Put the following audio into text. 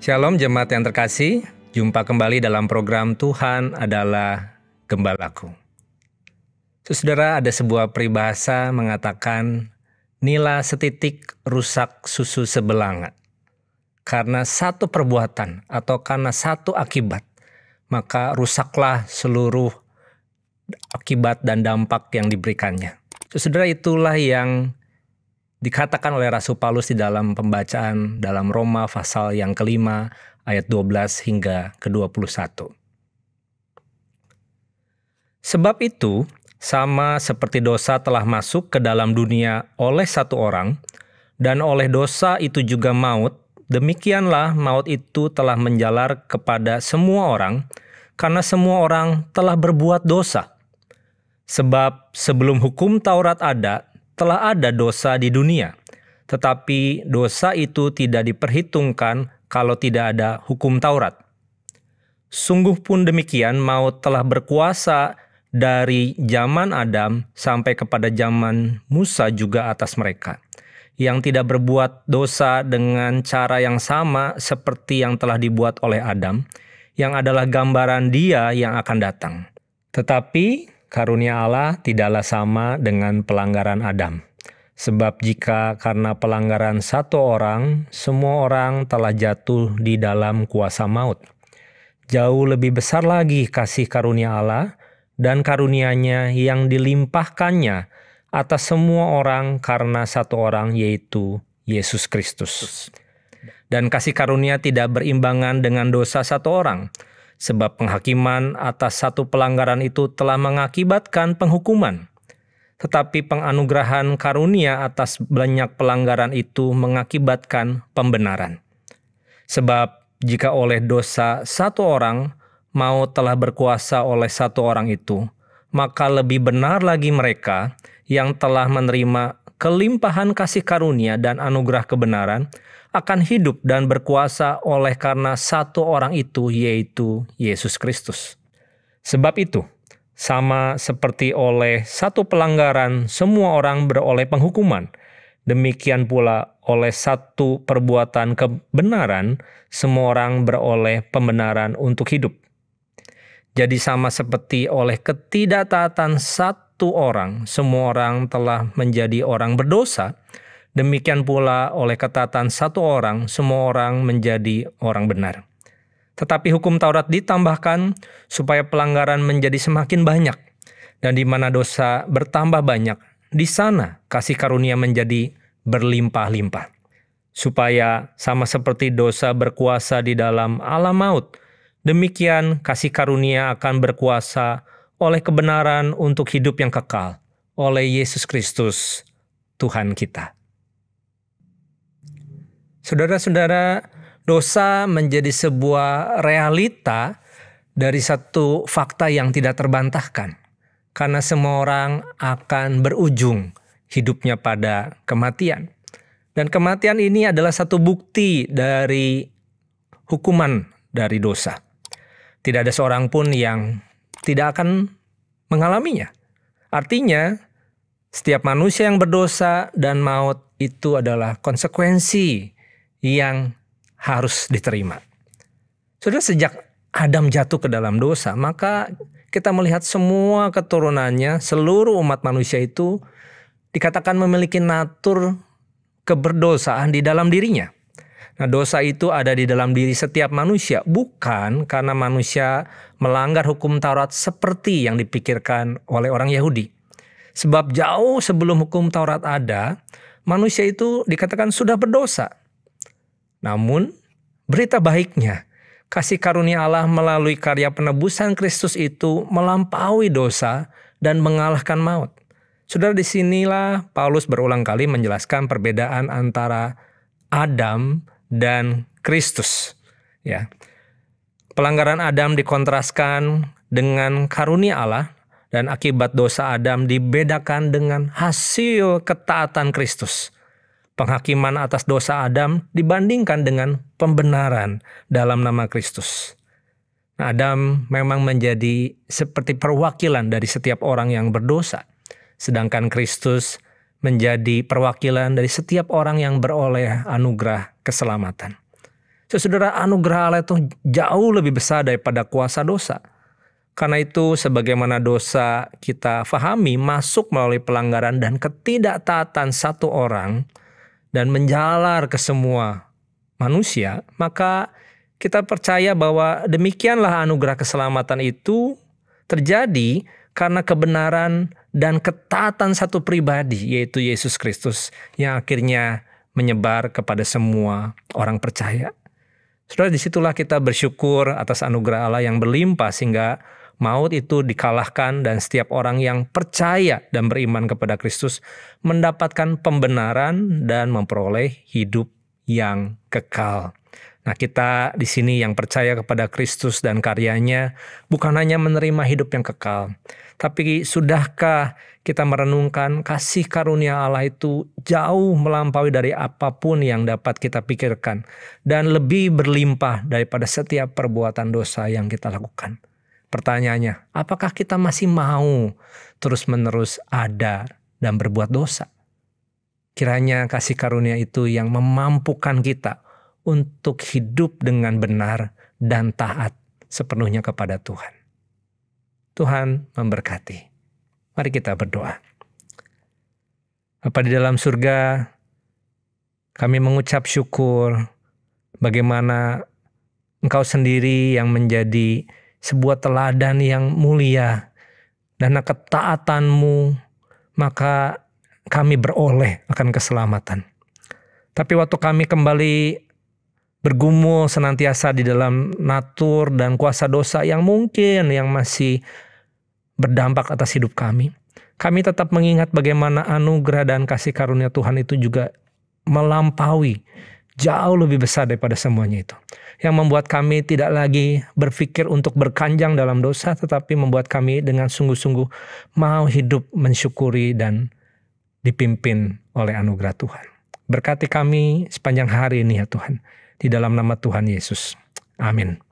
Shalom jemaat yang terkasih, jumpa kembali dalam program Tuhan adalah Gembalaku. Saudara, ada sebuah peribahasa mengatakan, nila setitik rusak susu sebelanga. Karena satu perbuatan atau karena satu akibat, maka rusaklah seluruh akibat dan dampak yang diberikannya. Saudara, itulah yang dikatakan oleh Rasul Paulus di dalam pembacaan dalam Roma pasal yang kelima ayat 12 hingga ke-21. Sebab itu, sama seperti dosa telah masuk ke dalam dunia oleh satu orang, dan oleh dosa itu juga maut, demikianlah maut itu telah menjalar kepada semua orang, karena semua orang telah berbuat dosa. Sebab sebelum hukum Taurat ada, telah ada dosa di dunia, tetapi dosa itu tidak diperhitungkan kalau tidak ada hukum Taurat. Sungguh pun demikian, maut telah berkuasa dari zaman Adam sampai kepada zaman Musa juga atas mereka, yang tidak berbuat dosa dengan cara yang sama seperti yang telah dibuat oleh Adam, yang adalah gambaran Dia yang akan datang. Tetapi karunia Allah tidaklah sama dengan pelanggaran Adam. Sebab jika karena pelanggaran satu orang, semua orang telah jatuh di dalam kuasa maut. Jauh lebih besar lagi kasih karunia Allah dan karunia-Nya yang dilimpahkannya atas semua orang karena satu orang, yaitu Yesus Kristus. Dan kasih karunia tidak berimbangan dengan dosa satu orang. Sebab penghakiman atas satu pelanggaran itu telah mengakibatkan penghukuman. Tetapi penganugerahan karunia atas banyak pelanggaran itu mengakibatkan pembenaran. Sebab jika oleh dosa satu orang, maut telah berkuasa oleh satu orang itu, maka lebih benar lagi mereka yang telah menerima kelimpahan kasih karunia dan anugerah kebenaran, akan hidup dan berkuasa oleh karena satu orang itu, yaitu Yesus Kristus. Sebab itu, sama seperti oleh satu pelanggaran semua orang beroleh penghukuman, demikian pula oleh satu perbuatan kebenaran semua orang beroleh pembenaran untuk hidup. Jadi sama seperti oleh ketidaktaatan satu orang, semua orang telah menjadi orang berdosa, demikian pula oleh ketaatan satu orang, semua orang menjadi orang benar. Tetapi hukum Taurat ditambahkan supaya pelanggaran menjadi semakin banyak. Dan di mana dosa bertambah banyak, di sana kasih karunia menjadi berlimpah-limpah. Supaya sama seperti dosa berkuasa di dalam alam maut, demikian kasih karunia akan berkuasa oleh kebenaran untuk hidup yang kekal, oleh Yesus Kristus, Tuhan kita. Saudara-saudara, dosa menjadi sebuah realita dari satu fakta yang tidak terbantahkan. Karena semua orang akan berujung hidupnya pada kematian. Dan kematian ini adalah satu bukti dari hukuman dari dosa. Tidak ada seorang pun yang tidak akan mengalaminya. Artinya, setiap manusia yang berdosa dan maut itu adalah konsekuensi yang harus diterima. Sudah sejak Adam jatuh ke dalam dosa, maka kita melihat semua keturunannya, seluruh umat manusia itu dikatakan memiliki natur keberdosaan di dalam dirinya. Nah, dosa itu ada di dalam diri setiap manusia, bukan karena manusia melanggar hukum Taurat seperti yang dipikirkan oleh orang Yahudi. Sebab jauh sebelum hukum Taurat ada, manusia itu dikatakan sudah berdosa. Namun, berita baiknya, kasih karunia Allah melalui karya penebusan Kristus itu melampaui dosa dan mengalahkan maut. Saudara, disinilah Paulus berulang kali menjelaskan perbedaan antara Adam dan Kristus. Ya, pelanggaran Adam dikontraskan dengan karunia Allah, dan akibat dosa Adam dibedakan dengan hasil ketaatan Kristus. Penghakiman atas dosa Adam dibandingkan dengan pembenaran dalam nama Kristus. Adam memang menjadi seperti perwakilan dari setiap orang yang berdosa. Sedangkan Kristus menjadi perwakilan dari setiap orang yang beroleh anugerah keselamatan. Saudara, anugerah Allah itu jauh lebih besar daripada kuasa dosa. Karena itu sebagaimana dosa kita fahami masuk melalui pelanggaran dan ketidaktaatan satu orang dan menjalar ke semua manusia, maka kita percaya bahwa demikianlah anugerah keselamatan itu terjadi karena kebenaran dan ketaatan satu pribadi, yaitu Yesus Kristus, yang akhirnya menyebar kepada semua orang percaya. Saudara, disitulah kita bersyukur atas anugerah Allah yang berlimpah sehingga maut itu dikalahkan dan setiap orang yang percaya dan beriman kepada Kristus mendapatkan pembenaran dan memperoleh hidup yang kekal. Nah, kita di sini yang percaya kepada Kristus dan karyanya bukan hanya menerima hidup yang kekal, tapi sudahkah kita merenungkan kasih karunia Allah itu jauh melampaui dari apapun yang dapat kita pikirkan dan lebih berlimpah daripada setiap perbuatan dosa yang kita lakukan. Pertanyaannya, apakah kita masih mau terus-menerus ada dan berbuat dosa? Kiranya kasih karunia itu yang memampukan kita untuk hidup dengan benar dan taat sepenuhnya kepada Tuhan. Tuhan memberkati. Mari kita berdoa. Bapa di dalam surga, kami mengucap syukur bagaimana Engkau sendiri yang menjadi sebuah teladan yang mulia, dan ketaatan-Mu maka kami beroleh akan keselamatan. Tapi waktu kami kembali bergumul senantiasa di dalam natur dan kuasa dosa yang mungkin yang masih berdampak atas hidup kami tetap mengingat bagaimana anugerah dan kasih karunia Tuhan itu juga melampaui, jauh lebih besar daripada semuanya itu. Yang membuat kami tidak lagi berpikir untuk berkanjang dalam dosa, tetapi membuat kami dengan sungguh-sungguh mau hidup mensyukuri dan dipimpin oleh anugerah Tuhan. Berkati kami sepanjang hari ini ya Tuhan. Di dalam nama Tuhan Yesus. Amin.